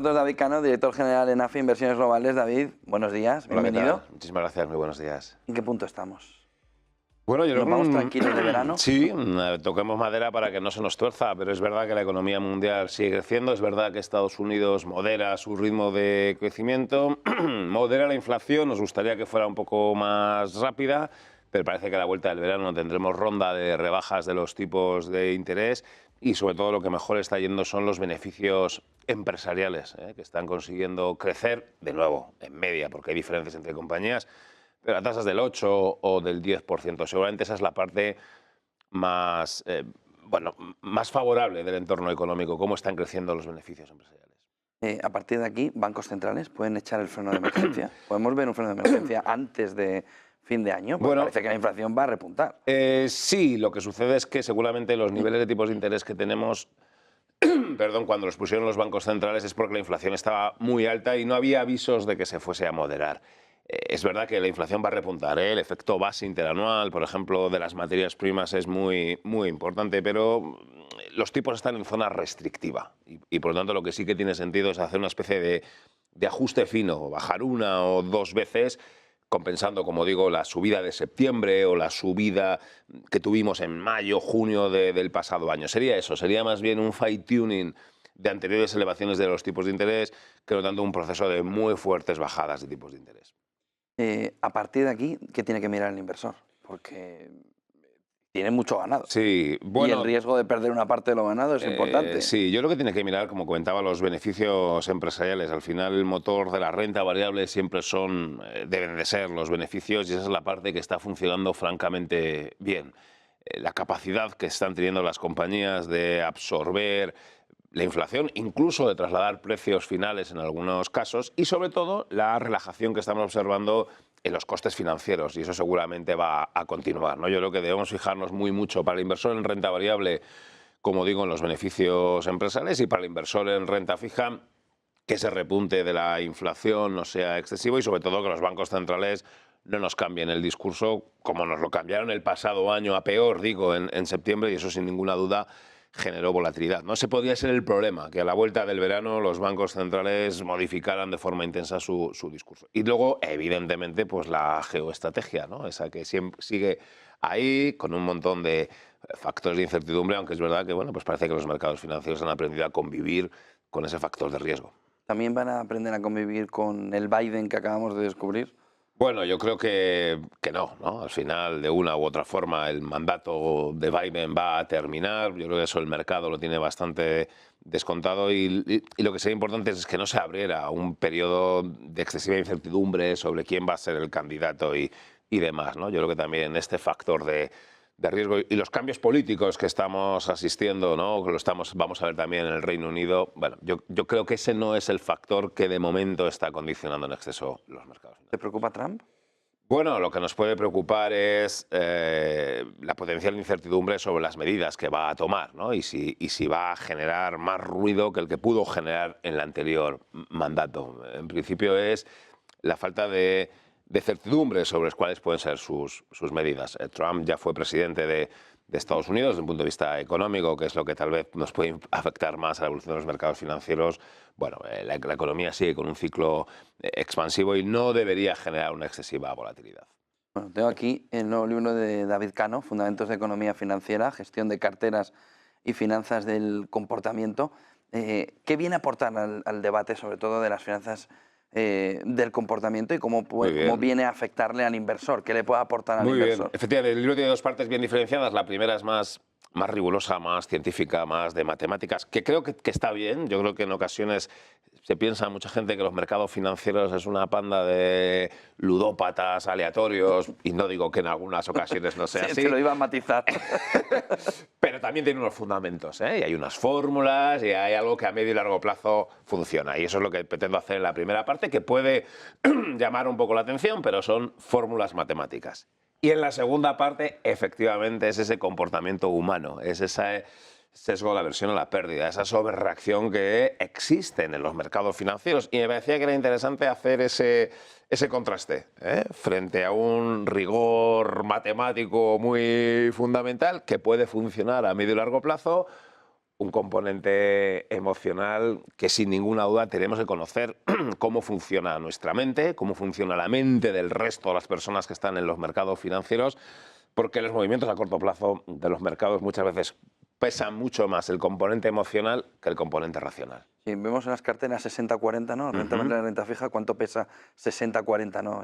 David Cano, director general en AFI Inversiones Globales. David, buenos días, Hola, bienvenido. ¿qué tal? Muchísimas gracias, muy buenos días. ¿En qué punto estamos? Bueno, yo ¿Nos vamos tranquilos de verano? Sí, toquemos madera para que no se nos tuerza, pero es verdad que la economía mundial sigue creciendo, es verdad que Estados Unidos modera su ritmo de crecimiento, modera la inflación, nos gustaría que fuera un poco más rápida, pero parece que a la vuelta del verano tendremos ronda de rebajas de los tipos de interés y sobre todo lo que mejor está yendo son los beneficios empresariales, que están consiguiendo crecer de nuevo en media, porque hay diferencias entre compañías, pero a tasas del 8 o del 10%. Seguramente esa es la parte más, más favorable del entorno económico, cómo están creciendo los beneficios empresariales. A partir de aquí, bancos centrales pueden echar el freno de emergencia. ¿Podemos ver un freno de emergencia antes de fin de año? Porque Bueno, parece que la inflación va a repuntar. Sí, lo que sucede es que seguramente los niveles de tipos de interés que tenemos, perdón, cuando los pusieron los bancos centrales es porque la inflación estaba muy alta y no había avisos de que se fuese a moderar. Es verdad que la inflación va a repuntar, ¿eh? El efecto base interanual, por ejemplo, de las materias primas es muy, muy importante, pero los tipos están en zona restrictiva y por lo tanto lo que sí que tiene sentido es hacer una especie de ajuste fino, bajar una o dos veces, compensando, como digo, la subida de septiembre o la subida que tuvimos en mayo, junio del pasado año. Sería eso, sería más bien un fine-tuning de anteriores elevaciones de los tipos de interés que no tanto un proceso de muy fuertes bajadas de tipos de interés. A partir de aquí, ¿qué tiene que mirar el inversor? Porque tiene mucho ganado. Sí, Y el bueno, riesgo de perder una parte de lo ganado es importante. sí, yo lo que tiene que mirar, como comentaba, los beneficios empresariales. Al final, el motor de la renta variable siempre deben de ser los beneficios y esa es la parte que está funcionando francamente bien. La capacidad que están teniendo las compañías de absorber la inflación, incluso de trasladar precios finales en algunos casos y sobre todo la relajación que estamos observando en los costes financieros y eso seguramente va a continuar, ¿no? Yo creo que debemos fijarnos muy mucho para el inversor en renta variable, como digo, en los beneficios empresariales y para el inversor en renta fija que ese repunte de la inflación no sea excesivo y sobre todo que los bancos centrales no nos cambien el discurso como nos lo cambiaron el pasado año a peor, digo, en septiembre y eso sin ninguna duda generó volatilidad. No se podía ser el problema que a la vuelta del verano los bancos centrales modificaran de forma intensa su discurso. Y luego, evidentemente, pues la geoestrategia, ¿no? Esa que siempre sigue ahí con un montón de factores de incertidumbre, aunque es verdad que bueno, pues parece que los mercados financieros han aprendido a convivir con ese factor de riesgo. ¿También van a aprender a convivir con el Biden que acabamos de descubrir? Bueno, yo creo que no, ¿no? Al final, de una u otra forma, el mandato de Biden va a terminar. Yo creo que eso el mercado lo tiene bastante descontado y lo que sería importante es que no se abriera un periodo de excesiva incertidumbre sobre quién va a ser el candidato y demás, ¿no? Yo creo que también este factor de riesgo y los cambios políticos que estamos asistiendo, ¿no? Que vamos a ver también en el Reino Unido. Bueno, yo creo que ese no es el factor que de momento está condicionando en exceso los mercados. ¿Te preocupa Trump? Bueno, lo que nos puede preocupar es la potencial incertidumbre sobre las medidas que va a tomar, ¿no? Y si va a generar más ruido que el que pudo generar en el anterior mandato. En principio es la falta de certidumbre sobre cuáles pueden ser sus medidas. Trump ya fue presidente de Estados Unidos desde un punto de vista económico, que es lo que tal vez nos puede afectar más a la evolución de los mercados financieros. Bueno, la economía sigue con un ciclo expansivo y no debería generar una excesiva volatilidad. Bueno, tengo aquí el nuevo libro de David Cano, Fundamentos de Economía Financiera, Gestión de Carteras y Finanzas del Comportamiento. ¿Qué viene a aportar al debate, sobre todo de las finanzas del comportamiento y cómo viene a afectarle al inversor? ¿Qué le puede aportar al Muy bien. inversor? Efectivamente, el libro tiene dos partes bien diferenciadas. La primera es más rigurosa, más científica, más de matemáticas, que creo que está bien. Yo creo que en ocasiones se piensa mucha gente que los mercados financieros es una panda de ludópatas aleatorios, y no digo que en algunas ocasiones no sea Sí, así. te lo iba a matizar. Pero también tiene unos fundamentos, ¿eh? Y hay unas fórmulas y hay algo que a medio y largo plazo funciona. Y eso es lo que pretendo hacer en la primera parte, que puede llamar un poco la atención, pero son fórmulas matemáticas. Y en la segunda parte, efectivamente, es ese comportamiento humano, es ese sesgo de la aversión a la pérdida, esa sobrereacción que existe en los mercados financieros. Y me parecía que era interesante hacer ese contraste, ¿eh? Frente a un rigor matemático muy fundamental que puede funcionar a medio y largo plazo, un componente emocional que sin ninguna duda tenemos que conocer cómo funciona nuestra mente, cómo funciona la mente del resto de las personas que están en los mercados financieros, porque los movimientos a corto plazo de los mercados muchas veces pesan mucho más el componente emocional que el componente racional. Sí, vemos en las carteras 60-40, ¿no? Renta variable, renta fija, ¿cuánto pesa 60-40, ¿no?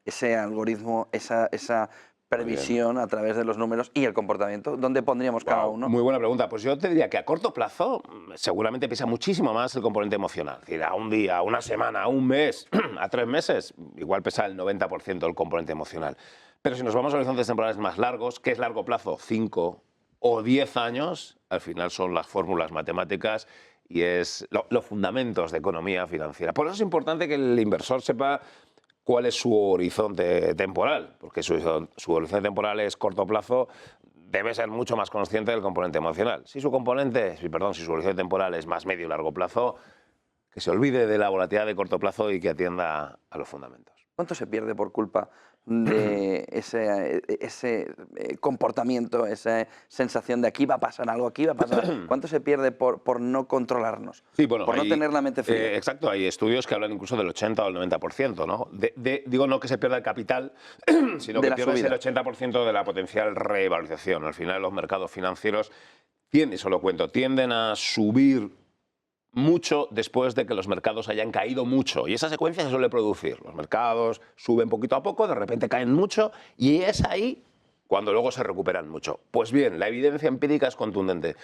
Ese algoritmo, esa previsión a través de los números y el comportamiento, ¿dónde pondríamos cada uno? Muy buena pregunta. Pues yo te diría que a corto plazo seguramente pesa muchísimo más el componente emocional. Es decir, a un día, a una semana, a un mes, a 3 meses, igual pesa el 90% del componente emocional. Pero si nos vamos a horizontes temporales más largos, ¿qué es largo plazo? 5 o 10 años, al final son las fórmulas matemáticas y es los fundamentos de economía financiera. Por eso es importante que el inversor sepa cuál es su horizonte temporal, porque su horizonte temporal es corto plazo, debe ser mucho más consciente del componente emocional. Si su horizonte temporal es más medio y largo plazo, que se olvide de la volatilidad de corto plazo y que atienda a los fundamentos. ¿Cuánto se pierde por culpa de ese comportamiento, esa sensación de aquí va a pasar algo, aquí va a pasar? ¿Cuánto se pierde por no controlarnos? Sí, bueno, por no tener la mente fría. Exacto, hay estudios que hablan incluso del 80 o el 90%, ¿no? Digo, no que se pierda el capital, sino que pierdes el 80% de la potencial revalorización. Al final los mercados financieros tienden a subir mucho después de que los mercados hayan caído mucho. Y esa secuencia se suele producir. Los mercados suben poquito a poco, de repente caen mucho y es ahí cuando luego se recuperan mucho. Pues bien, la evidencia empírica es contundente.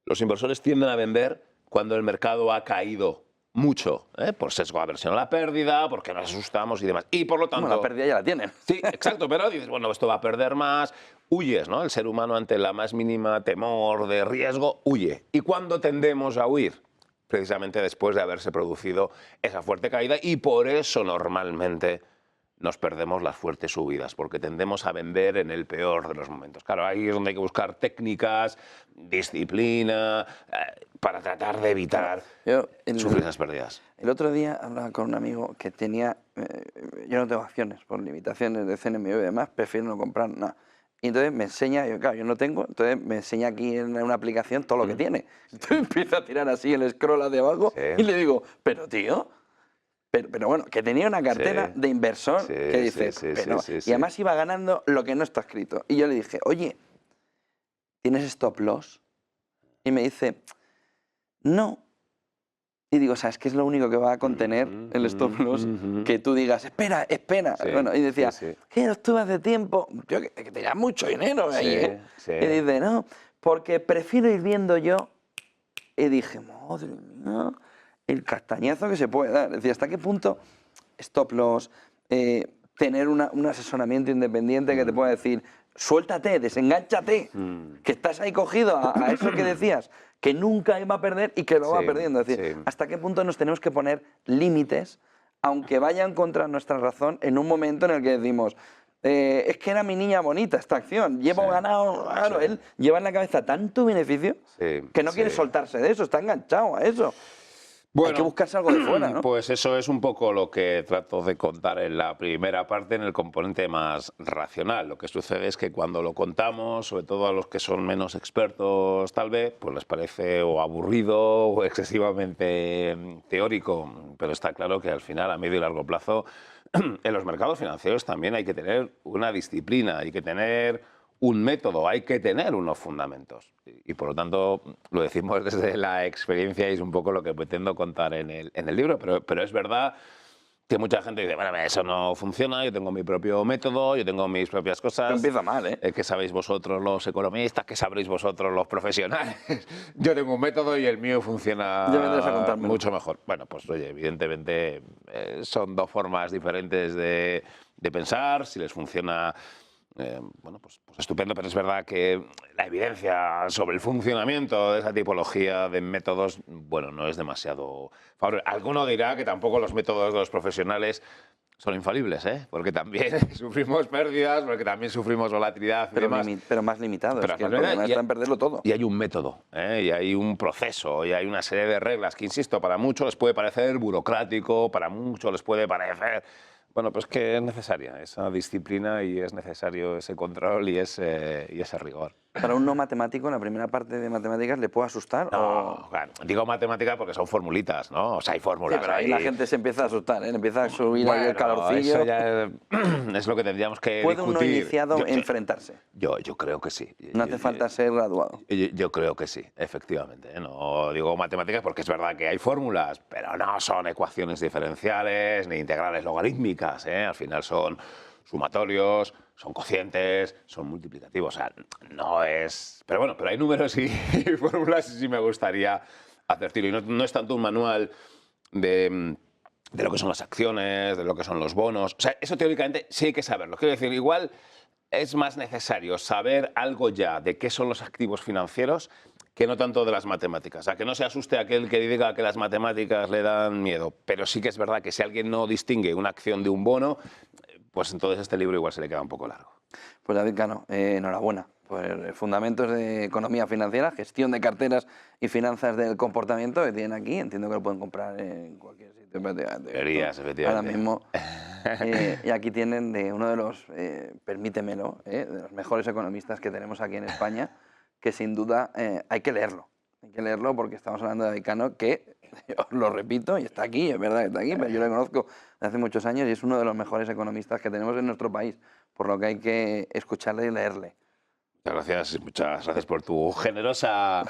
Los inversores tienden a vender cuando el mercado ha caído mucho, por sesgo de aversión a la pérdida, porque nos asustamos y demás. Y por lo tanto... Bueno, la pérdida ya la tienen. Sí, exacto, pero dices, bueno, esto va a perder más, huyes, ¿no? El ser humano ante la más mínima temor de riesgo, huye. ¿Y cuándo tendemos a huir? Precisamente después de haberse producido esa fuerte caída y por eso normalmente nos perdemos las fuertes subidas, porque tendemos a vender en el peor de los momentos. Claro, ahí es donde hay que buscar técnicas, disciplina, para tratar de evitar sufrir esas pérdidas. El otro día hablaba con un amigo que tenía, yo no tengo acciones por limitaciones de CNMV y demás, prefiero no comprar nada. Y entonces me enseña, yo no tengo, entonces me enseña aquí en una aplicación todo lo que tiene. Entonces empiezo a tirar así el scroll hacia abajo y le digo, pero tío, pero bueno, que tenía una cartera de inversor que dice, y además iba ganando lo que no está escrito. Y yo le dije, oye, ¿tienes stop loss? Y me dice, no. Y digo, ¿sabes qué es lo único que va a contener el stop loss? Que tú digas, espera. Bueno, y decía, que no estuve hace tiempo. Tío, que tenías mucho dinero ahí, Y dice, no, porque prefiero ir viendo yo. Y dije, madre mía, el castañazo que se puede dar. Es decir, ¿hasta qué punto stop loss, tener un asesoramiento independiente que te pueda decir, suéltate, desengánchate, que estás ahí cogido a eso que decías, que nunca iba a perder y que lo va perdiendo? Es decir, ¿hasta qué punto nos tenemos que poner límites, aunque vayan contra nuestra razón, en un momento en el que decimos, es que era mi niña bonita esta acción, llevo ganado, claro, él lleva en la cabeza tanto beneficio que no quiere soltarse de eso, está enganchado a eso. Bueno, hay que buscarse algo de fuera, ¿no? Pues eso es un poco lo que trato de contar en la primera parte, en el componente más racional. Lo que sucede es que cuando lo contamos, sobre todo a los que son menos expertos tal vez, pues les parece o aburrido o excesivamente teórico. Pero está claro que al final, a medio y largo plazo, en los mercados financieros también hay que tener una disciplina, hay que tener un método, hay que tener unos fundamentos. Y por lo tanto, lo decimos desde la experiencia y es un poco lo que pretendo contar en el libro, pero es verdad que mucha gente dice, bueno, eso no funciona, yo tengo mi propio método, yo tengo mis propias cosas. Pero empieza mal, ¿eh? ¿Qué sabéis vosotros los economistas? ¿Qué sabréis vosotros los profesionales? Yo tengo un método y el mío funciona mucho mejor. Bueno, pues oye, evidentemente son dos formas diferentes de pensar. Si les funciona, bueno, pues estupendo, pero es verdad que la evidencia sobre el funcionamiento de esa tipología de métodos, bueno, no es demasiado favorable. Alguno dirá que tampoco los métodos de los profesionales son infalibles, porque también sufrimos pérdidas, porque también sufrimos volatilidad. Pero más limitado, es que el problema está en perderlo todo. Y hay un método, y hay un proceso, y hay una serie de reglas que, insisto, para muchos les puede parecer burocrático, para muchos les puede parecer... Bueno, pues que es necesaria esa disciplina y es necesario ese control y ese rigor. Para un no matemático, la primera parte de matemáticas le puede asustar No, claro, digo matemática porque son formulitas, ¿no? O sea, hay Sí, fórmulas. pero ahí hay- la gente se empieza a asustar, ¿eh? Le empieza a subir ahí el Bueno, calorcillo. eso ya es lo que tendríamos que ¿Puede un no discutir. iniciado enfrentarse? Yo creo que sí. No hace falta ser graduado. Yo creo que sí, efectivamente. ¿Eh? No digo matemáticas porque es verdad que hay fórmulas, pero no son ecuaciones diferenciales ni integrales logarítmicas. ¿Eh? Al final son sumatorios, son cocientes, son multiplicativos. O sea, no es... Pero bueno, pero hay números y fórmulas y sí me gustaría hacer tiro. Y no es tanto un manual de lo que son las acciones, de lo que son los bonos. O sea, eso teóricamente sí hay que saberlo. Quiero decir, igual es más necesario saber algo ya de qué son los activos financieros que no tanto de las matemáticas. O sea, que no se asuste aquel que diga que las matemáticas le dan miedo. Pero sí que es verdad que si alguien no distingue una acción de un bono, pues entonces este libro igual se le queda un poco largo. Pues David Cano, enhorabuena. Pues Fundamentos de Economía Financiera, Gestión de Carteras y Finanzas del Comportamiento, que tienen aquí. Entiendo que lo pueden comprar en cualquier sitio prácticamente. Librerías, efectivamente. Ahora mismo. Y aquí tienen de uno de los, permítemelo, de los mejores economistas que tenemos aquí en España, que sin duda hay que leerlo. Hay que leerlo porque estamos hablando de David Cano, que, os lo repito, y está aquí, es verdad que está aquí, pero yo lo conozco de hace muchos años y es uno de los mejores economistas que tenemos en nuestro país, por lo que hay que escucharle y leerle. Muchas gracias por tu generosa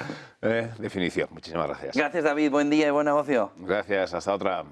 definición. Muchísimas gracias. Gracias, David, buen día y buen negocio. Gracias, hasta otra.